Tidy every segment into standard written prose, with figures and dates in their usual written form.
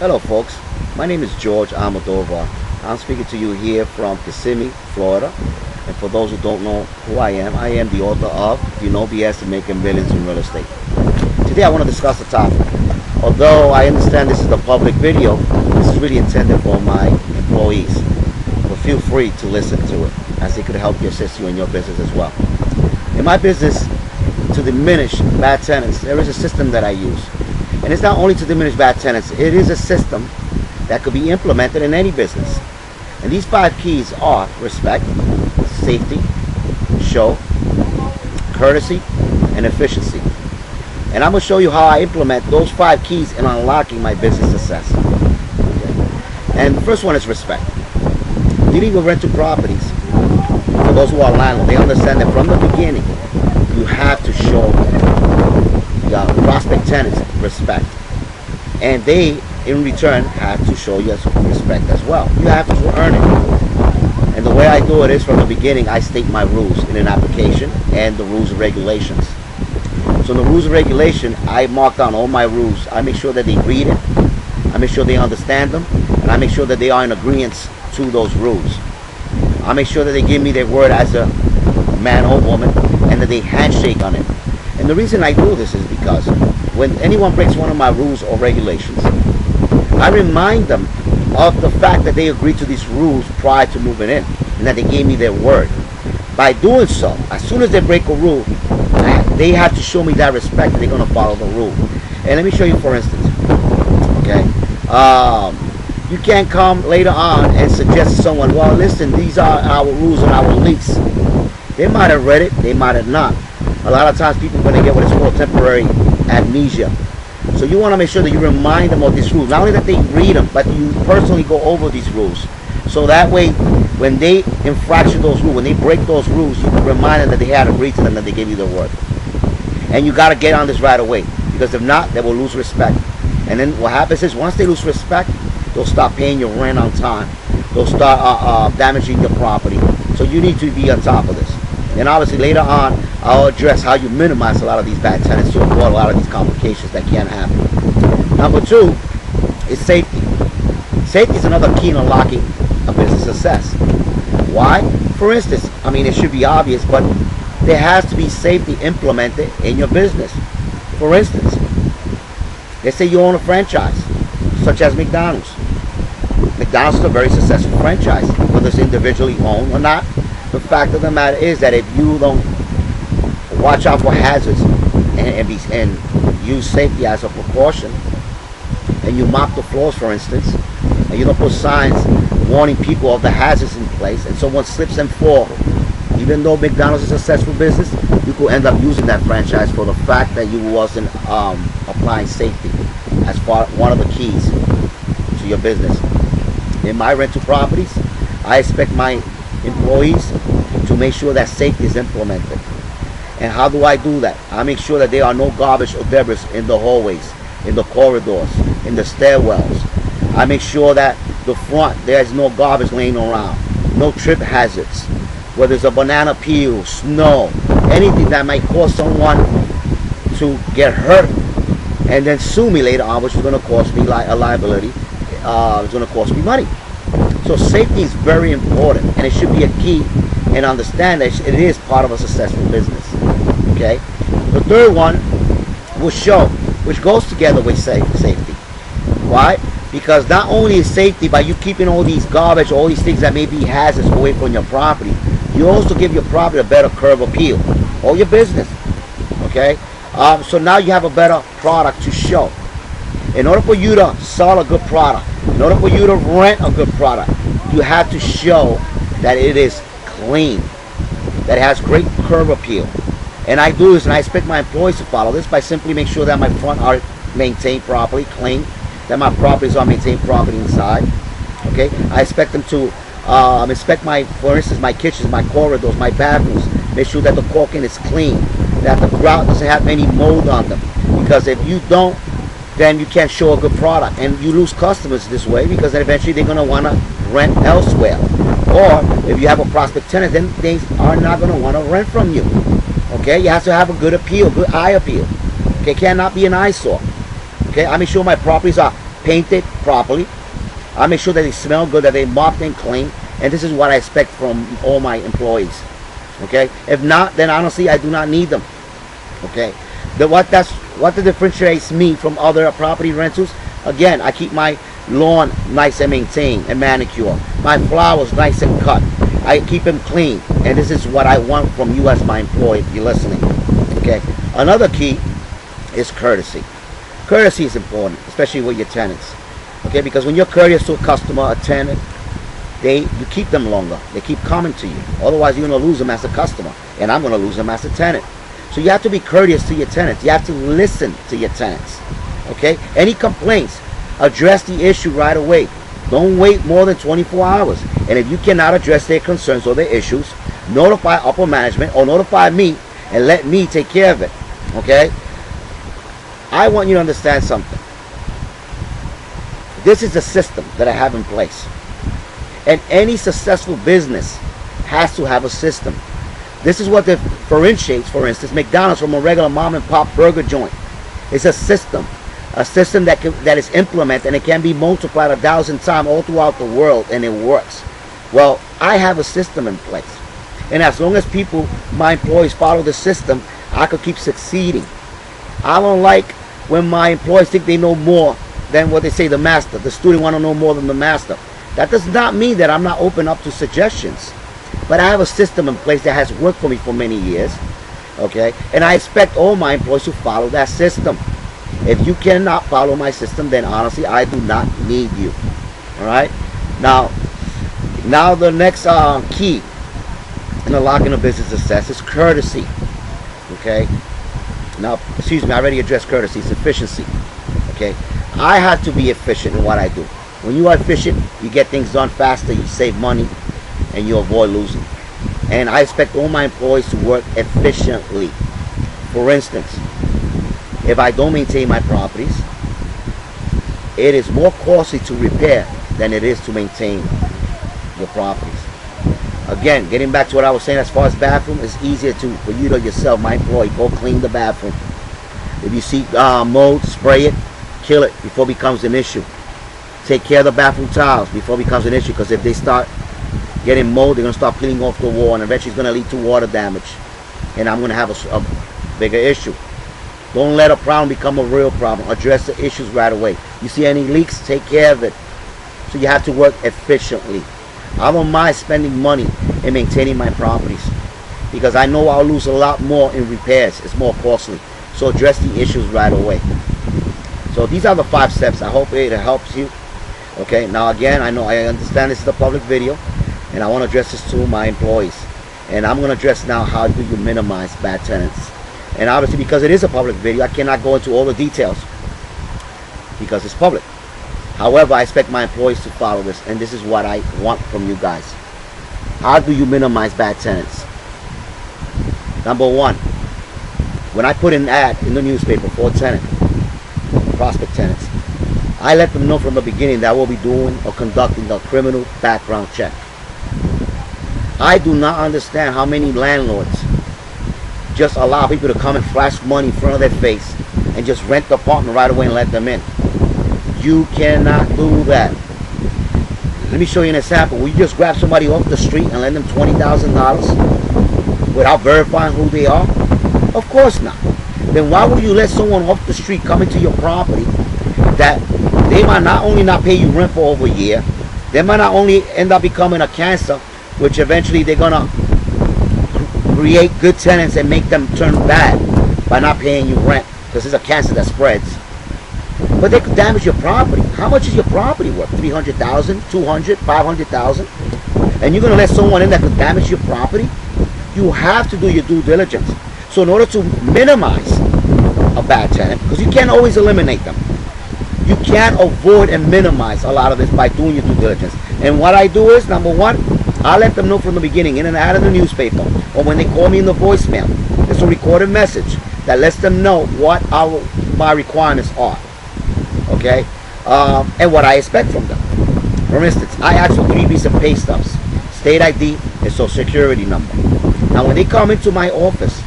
Hello folks, my name is George Almodovar. I'm speaking to you here from Kissimmee, Florida. And for those who don't know who I am the author of No BS and Making Millions in Real Estate. Today I want to discuss a topic. Although I understand this is a public video, this is really intended for my employees. But feel free to listen to it, as it could help you, assist you in your business as well. In my business, to diminish bad tenants, there is a system that I use. And it's not only to diminish bad tenants, it is a system that could be implemented in any business. And these 5 keys are respect, safety, show, courtesy, and efficiency. And I'm going to show you how I implement those 5 keys in unlocking my business success. Okay. And the first one is respect. Dealing with rental properties, for those who are landlords, they understand that from the beginning, you have to show prospect tenants respect, and they in return have to show you respect as well. You have to earn it. And the way I do it is, from the beginning, I state my rules in an application and the rules and regulations. So in the rules and regulation, I mark down all my rules. I make sure that they read it, I make sure they understand them, and I make sure that they are in agreement to those rules. I make sure that they give me their word as a man or woman, and that they handshake on it. And the reason I do this is because when anyone breaks one of my rules or regulations, I remind them of the fact that they agreed to these rules prior to moving in, and that they gave me their word. By doing so, as soon as they break a rule, they have to show me that respect, that they're going to follow the rule. And let me show you, for instance. Okay, you can't come later on and suggest to someone, well, listen, these are our rules and our lease. They might have read it, they might have not. A lot of times people are going to get what is called temporary amnesia. So you want to make sure that you remind them of these rules. Not only that they read them, but you personally go over these rules. So that way, when they infraction those rules, when they break those rules, you can remind them that they had agreed to them, that they gave you their word. And you got to get on this right away. Because if not, they will lose respect. And then what happens is, once they lose respect, they'll stop paying your rent on time. They'll start damaging your property. So you need to be on top of this. And obviously later on, I'll address how you minimize a lot of these bad tenants to avoid a lot of these complications that can happen. Number 2 is safety. Safety is another key in unlocking a business success. Why? For instance, I mean, it should be obvious, but there has to be safety implemented in your business. For instance, let's say you own a franchise, such as McDonald's. McDonald's is a very successful franchise, whether it's individually owned or not. The fact of the matter is that if you don't watch out for hazards and use safety as a precaution, and you mop the floors, for instance, and you don't put signs warning people of the hazards in place, and someone slips and falls, even though McDonald's is a successful business, you could end up using that franchise for the fact that you wasn't applying safety as one of the keys to your business. In my rental properties, I expect my employees to make sure that safety is implemented. And how do I do that? I make sure that there are no garbage or debris in the hallways, in the corridors, in the stairwells. I make sure that the front, there's no garbage laying around, no trip hazards, whether it's a banana peel, snow, anything that might cause someone to get hurt and then sue me later on, which is going to cost me a liability. It's going to cost me money. So safety is very important, and it should be a key, and understand that it is part of a successful business. Okay. The third one was show, which goes together with safety. Why? Because not only is safety by you keeping all these garbage, all these things that may be hazards away from your property, you also give your property a better curb appeal, or your business. Okay. So now you have a better product to show. In order for you to sell a good product, in order for you to rent a good product, you have to show that it is clean, that it has great curb appeal. And I do this, and I expect my employees to follow this by simply making sure that my front are maintained properly, clean, that my properties are maintained properly inside. Okay, I expect them to inspect for instance, my kitchens, my corridors, my bathrooms. Make sure that the caulking is clean, that the grout doesn't have any mold on them. Because if you don't, then you can't show a good product, and you lose customers this way, because then eventually they're going to want to rent elsewhere. Or if you have a prospect tenant, then they are not going to want to rent from you. Okay, you have to have a good appeal, good eye appeal. Okay, cannot be an eyesore. Okay, I make sure my properties are painted properly. I make sure that they smell good, that they mopped and clean, and this is what I expect from all my employees. Okay, if not, then honestly I do not need them. Okay, that's what differentiates me from other property rentals. Again, I keep my lawn nice and maintained and manicured, my flowers nice and cut. I keep them clean, and this is what I want from you as my employee, if you're listening. Okay, another key is courtesy. Courtesy is important, especially with your tenants. Okay, because when you're courteous to a customer, a tenant, you keep them longer. They keep coming to you. Otherwise, you're going to lose them as a customer, and I'm going to lose them as a tenant. So you have to be courteous to your tenants. You have to listen to your tenants. Okay, any complaints, address the issue right away. Don't wait more than 24 hours. And if you cannot address their concerns or their issues, notify upper management or notify me and let me take care of it. Okay? I want you to understand something. This is the system that I have in place. And any successful business has to have a system. This is what differentiates, for instance, McDonald's from a regular mom and pop burger joint. It's a system. A system that is implemented, and it can be multiplied 1,000 times all throughout the world, and it works. Well, I have a system in place, and as long as my employees follow the system, I could keep succeeding. I don't like when my employees think they know more than what they say the master. The student want to know more than the master. That does not mean that I'm not open up to suggestions, but I have a system in place that has worked for me for many years. Okay, and I expect all my employees to follow that system. If you cannot follow my system, then honestly, I do not need you. All right. Now the next key in unlocking a business success is courtesy. Okay. Now, excuse me, I already addressed courtesy. It's efficiency. Okay. I have to be efficient in what I do. When you are efficient, you get things done faster, you save money, and you avoid losing. And I expect all my employees to work efficiently. For instance, if I don't maintain my properties, it is more costly to repair than it is to maintain your properties. Again, getting back to what I was saying as far as bathroom, it's easier for you to yourself, my employee, go clean the bathroom. If you see mold, spray it, kill it before it becomes an issue. Take care of the bathroom tiles before it becomes an issue, because if they start getting mold, they're going to start peeling off the wall, and eventually it's going to lead to water damage, and I'm going to have a bigger issue. Don't let a problem become a real problem. Address the issues right away. You see any leaks, take care of it. So you have to work efficiently. I don't mind spending money in maintaining my properties, because I know I'll lose a lot more in repairs. It's more costly. So address the issues right away. So these are the 5 steps. I hope it helps you. Okay, now again, I understand this is a public video, and I want to address this to my employees. And I'm going to address now how do you minimize bad tenants. And obviously, because it is a public video, I cannot go into all the details because it's public. However, I expect my employees to follow this, and this is what I want from you guys. How do you minimize bad tenants? Number 1, when I put an ad in the newspaper for a tenant, prospect tenants, I let them know from the beginning that I will be doing or conducting a criminal background check. I do not understand how many landlords just allow people to come and flash money in front of their face and just rent the apartment right away and let them in. You cannot do that. Let me show you an example. Will you just grab somebody off the street and lend them $20,000 without verifying who they are? Of course not. Then why would you let someone off the street come into your property that they might not only not pay you rent for over a year, they might not only end up becoming a cancer, which eventually they're going to create good tenants and make them turn bad by not paying you rent, because it's a cancer that spreads. But they could damage your property. How much is your property worth? $300,000, $200,000, $500,000? And you're going to let someone in that could damage your property? You have to do your due diligence. So in order to minimize a bad tenant, because you can't always eliminate them, you can avoid and minimize a lot of this by doing your due diligence. And what I do is, number 1, I let them know from the beginning in an ad in the newspaper, or when they call me in the voicemail. It's a recorded message that lets them know what my requirements are. Okay? And what I expect from them. For instance, I ask for 3 pieces of pay stubs, state ID, and social security number. Now when they come into my office,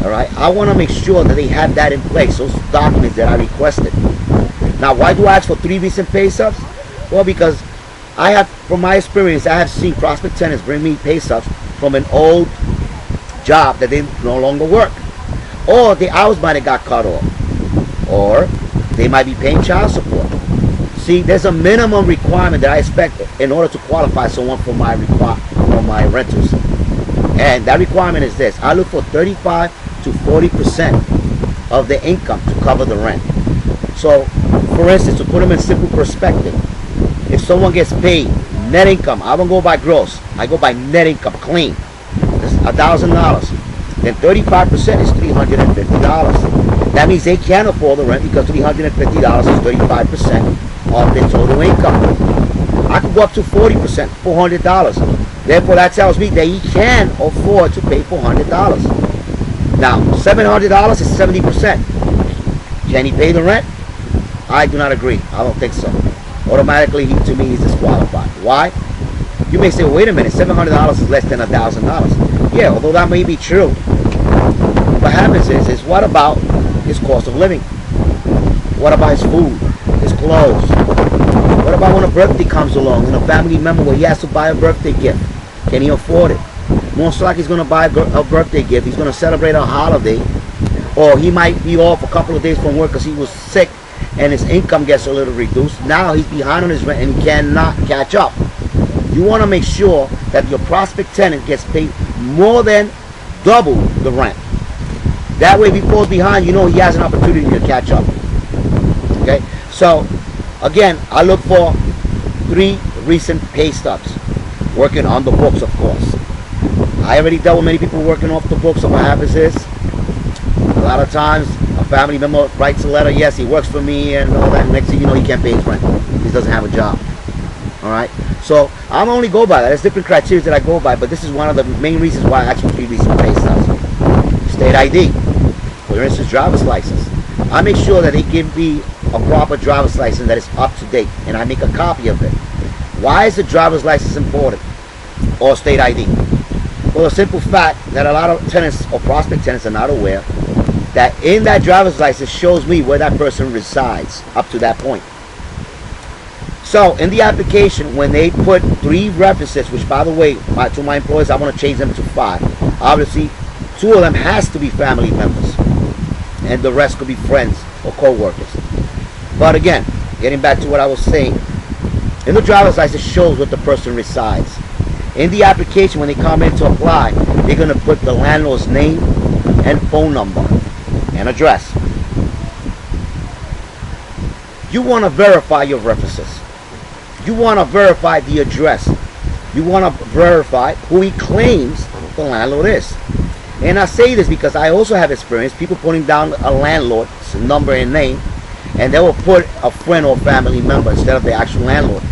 all right, I want to make sure that they have that in place, those documents that I requested. Now, why do I ask for 3 recent pay stubs? Well, because I have, from my experience, I have seen prospect tenants bring me pay stubs from an old job that they no longer work, or the hours might have got cut off, or they might be paying child support. See, there's a minimum requirement that I expect in order to qualify someone for my rentals, and that requirement is this: I look for 35 to 40% of the income to cover the rent. So, for instance, to put them in simple perspective, if someone gets paid net income, I don't go by gross, I go by net income, clean. It's $1,000. Then 35% is $350. That means they can't afford the rent because $350 is 35% of their total income. I could go up to 40%, $400. Therefore, that tells me that he can afford to pay $400. Now, $700 is 70%. Can he pay the rent? I do not agree. I don't think so. Automatically, to me, he's disqualified. Why? You may say, well, wait a minute, $700 is less than $1,000. Yeah, although that may be true. What happens is what about his cost of living? What about his food, his clothes? What about when a birthday comes along and a family member where he has to buy a birthday gift? Can he afford it? Most likely he's going to buy a birthday gift. He's going to celebrate a holiday. Or he might be off a couple of days from work because he was sick and his income gets a little reduced. Now he's behind on his rent and he cannot catch up. You want to make sure that your prospect tenant gets paid more than double the rent. That way, if he falls behind, you know he has an opportunity to catch up. Okay? So, again, I look for 3 recent pay stubs. Working on the books, of course. I already dealt with many people working off the books, so what happens is, a lot of times, a family member writes a letter, yes, he works for me and all that, and next thing you know, he can't pay his rent. He doesn't have a job. Alright? So, I don't only go by that. There's different criteria that I go by, but this is one of the main reasons why I ask for 3 recent pay stubs. State ID. For instance, driver's license. I make sure that they give me a proper driver's license that is up to date, and I make a copy of it. Why is the driver's license important? Or state ID? Well, the simple fact that a lot of tenants or prospect tenants are not aware that in that driver's license shows me where that person resides up to that point. So in the application, when they put 3 references, which by the way, to my employees, I want to change them to 5. Obviously, 2 of them has to be family members, and the rest could be friends or co-workers. But again, getting back to what I was saying, in the driver's license shows what the person resides. In the application, when they come in to apply, they're going to put the landlord's name and phone number and address. You want to verify your references. You want to verify the address. You want to verify who he claims the landlord is. And I say this because I also have experience people putting down a landlord's number and name, and they will put a friend or family member instead of the actual landlord.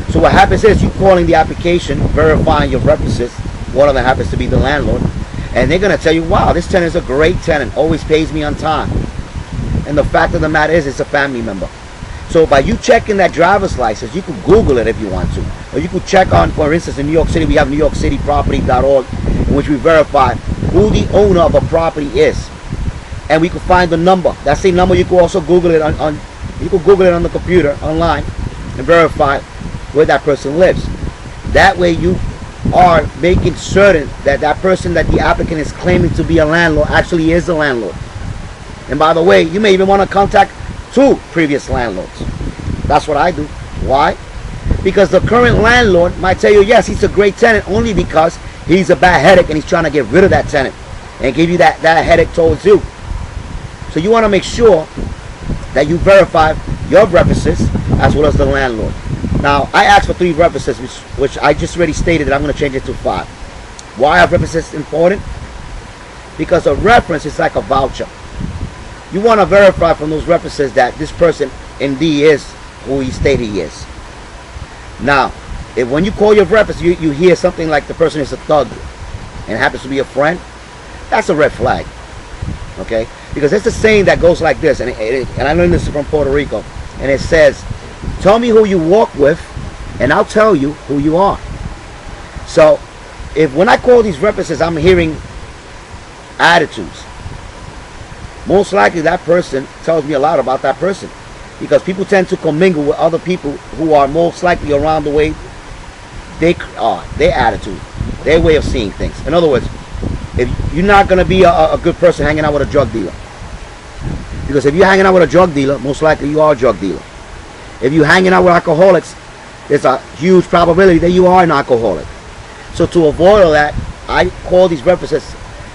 So what happens is you calling the application, verifying your references. One of them happens to be the landlord, and they're going to tell you, wow, this tenant is a great tenant, always pays me on time. And the fact of the matter is, it's a family member. So by you checking that driver's license, you could Google it if you want to. Or you could check on, for instance, in New York City, we have NewYorkCityProperty.org, in which we verify who the owner of a property is. And we could find the number. That same number, you could also Google it you could Google it on the computer, online, and verify where that person lives. That way you are making certain that that person that the applicant is claiming to be a landlord actually is a landlord. And by the way, you may even want to contact 2 previous landlords. That's what I do. Why? Because the current landlord might tell you, yes, he's a great tenant, only because he's a bad headache and he's trying to get rid of that tenant and give you that headache towards you. So you want to make sure that you verify your references as well as the landlord. Now, I asked for 3 references, which I just already stated that I'm going to change it to 5. Why are references important? Because a reference is like a voucher. You want to verify from those references that this person indeed is who he stated he is. Now, if when you call your reference, you hear something like the person is a thug and happens to be a friend, that's a red flag. Okay? Because it's a saying that goes like this, and I learned this from Puerto Rico, and it says, tell me who you walk with, and I'll tell you who you are. So, if when I call these references, I'm hearing attitudes, most likely that person tells me a lot about that person. because people tend to commingle with other people who are most likely around the way they are, their attitude, their way of seeing things. In other words, if you're not going to be a good person hanging out with a drug dealer, because if you're hanging out with a drug dealer, most likely you are a drug dealer. If you're hanging out with alcoholics, there's a huge probability that you are an alcoholic. So to avoid all that, I call these references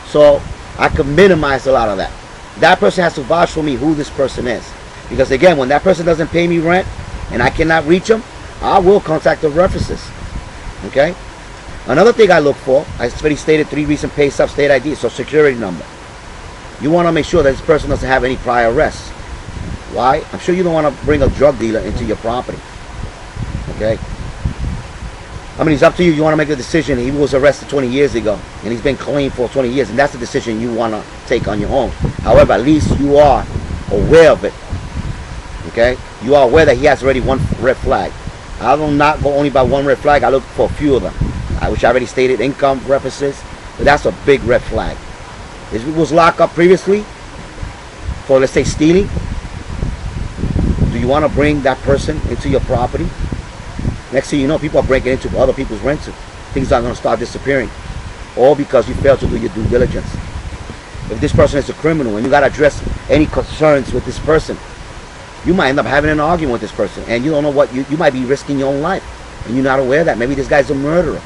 so I can minimize a lot of that. That person has to vouch for me who this person is. Because again, when that person doesn't pay me rent and I cannot reach them, I will contact the references. Okay? Another thing I look for, I already stated 3 recent pay stubs, state ID, so security number. You want to make sure that this person doesn't have any prior arrests. Why? I'm sure you don't want to bring a drug dealer into your property. Okay? I mean, it's up to you. You want to make a decision. He was arrested 20 years ago, and he's been clean for 20 years, and that's the decision you want to take on your own. However, at least you are aware of it. Okay? You are aware that he has already 1 red flag. I will not go only by 1 red flag. I look for a few of them, which I already stated, income references, but that's a big red flag. If he was locked up previously for, let's say, stealing, do you want to bring that person into your property? Next thing you know, people are breaking into other people's rentals. Things are going to start disappearing. All because you failed to do your due diligence. If this person is a criminal and you got to address any concerns with this person, you might end up having an argument with this person. And you don't know what, you might be risking your own life. And you're not aware that. Maybe this guy's a murderer.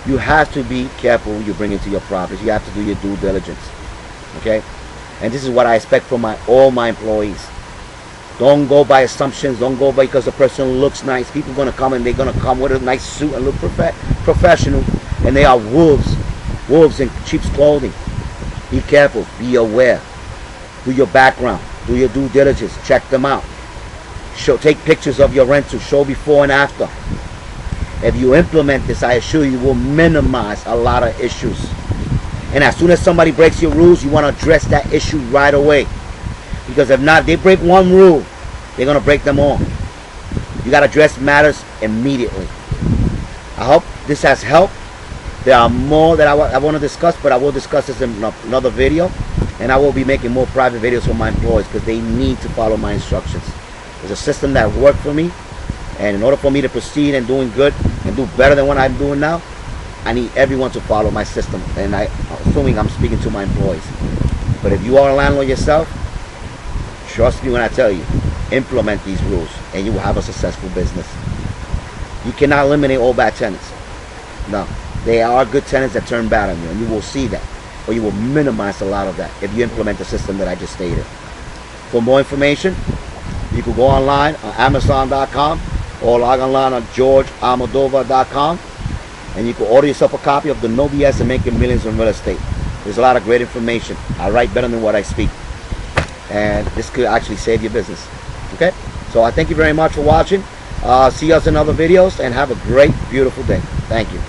You have to be careful when you bring into your properties. You have to do your due diligence. Okay? And this is what I expect from all my employees. Don't go by assumptions. Don't go by because the person looks nice. People are going to come and they're going to come with a nice suit and look professional. And they are wolves. Wolves in sheep's clothing. Be careful. Be aware. Do your background. Do your due diligence. Check them out. Take pictures of your rental. Show before and after. If you implement this, I assure you will minimize a lot of issues. And as soon as somebody breaks your rules, you want to address that issue right away. Because if not, they break 1 rule, they're going to break them all. You got to address matters immediately. I hope this has helped. There are more that I want to discuss, but I will discuss this in another video. And I will be making more private videos for my employees because they need to follow my instructions. There's a system that worked for me. And in order for me to proceed and doing good and do better than what I'm doing now, I need everyone to follow my system. And I'm assuming I'm speaking to my employees. But if you are a landlord yourself, trust me when I tell you, implement these rules and you will have a successful business. You cannot eliminate all bad tenants. No. There are good tenants that turn bad on you, and you will see that. Or you will minimize a lot of that if you implement the system that I just stated. For more information, you can go online on Amazon.com or log online on Almodovar.com, and you can order yourself a copy of the No BS and Making Millions in Real Estate. There's a lot of great information. I write better than what I speak. And this could actually save your business. Okay? So I thank you very much for watching. See us in other videos and have a great, beautiful day. Thank you.